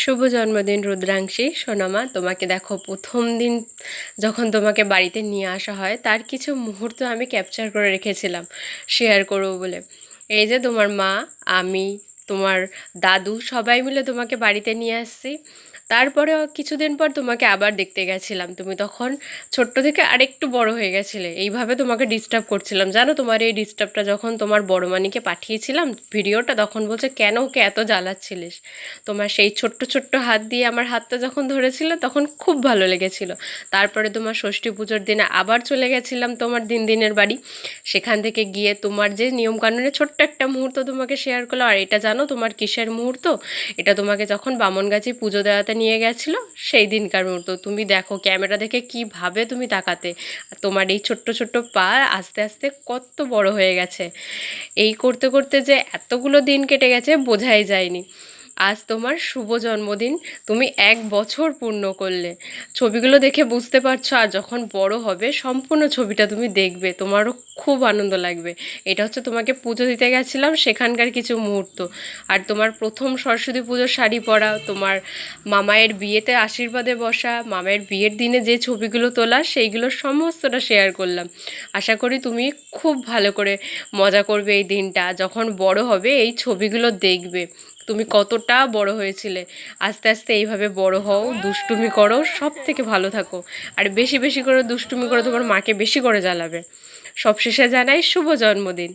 শুভ জন্মদিন রুদ্রাংশী। সোনামা, তোমাকে দেখো, প্রথম দিন যখন তোমাকে বাড়িতে নিয়ে আসা হয় তার কিছু মুহূর্ত আমি ক্যাপচার করে রেখেছিলাম শেয়ার করবো বলে। এই যে তোমার মা, আমি, তোমার দাদু সবাই মিলে তোমাকে বাড়িতে নিয়ে আসছি। তারপরে কিছুদিন পর তোমাকে আবার দেখতে গেছিলাম। তুমি তখন ছোট্ট থেকে আরেকটু বড় হয়ে গেছিলে। এইভাবে তোমাকে ডিস্টার্ব করছিলাম, জানো? তোমার এই ডিস্টার্বটা যখন তোমার বড় মানিকে পাঠিয়েছিলাম ভিডিওটা, তখন বলছে কেন ওকে এত জ্বালাচ্ছিলিস। তোমার সেই ছোট্ট ছোট্ট হাত দিয়ে আমার হাতটা যখন ধরেছিল তখন খুব ভালো লেগেছিল। তারপরে তোমার ষষ্ঠী পুজোর দিনে আবার চলে গেছিলাম তোমার দিনের বাড়ি। সেখান থেকে গিয়ে তোমার যে নিয়মকানুনের ছোট্ট একটা মুহূর্ত তোমাকে শেয়ার করলো। আর এটা জানো তোমার কিসের মুহূর্ত? এটা তোমাকে যখন বামনগাছি পুজো দেওয়াতে নিয়ে গেছিলো সেই দিনকার মুহূর্ত। তুমি দেখো ক্যামেরা দেখে কীভাবে তুমি তাকাতে। আর তোমার এই ছোট্ট ছোট্ট পা আস্তে আস্তে কত বড় হয়ে গেছে। এই করতে করতে যে এতগুলো দিন কেটে গেছে বোঝাই যায়নি। আজ তোমার শুভ জন্মদিন, তুমি 1 বছর পূর্ণ করলে। ছবিগুলো দেখে বুঝতে পারছো, আর যখন বড় হবে সম্পূর্ণ ছবিটা তুমি দেখবে, তোমারও খুব আনন্দ লাগবে। এটা হচ্ছে তোমাকে পুজো দিতে গেছিলাম সেখানকার কিছু মুহূর্ত। আর তোমার প্রথম সরস্বতী পুজোর শাড়ি পরা, তোমার মামায়ের বিয়েতে আশীর্বাদে বসা, মামায়ের বিয়ের দিনে যে ছবিগুলো তোলা, সেইগুলো সমস্তটা শেয়ার করলাম। আশা করি তুমি খুব ভালো করে মজা করবে এই দিনটা। যখন বড় হবে এই ছবিগুলো দেখবে তুমি কতটা বড় হয়েছিলে। আস্তে আস্তে এইভাবে বড় হও, দুষ্টুমি করো, সব থেকে ভালো থাকো। আর বেশি বেশি করে দুষ্টুমি করে তোমার মাকে বেশি করে জ্বালাবে। সবশেষে জানাই শুভ জন্মদিন।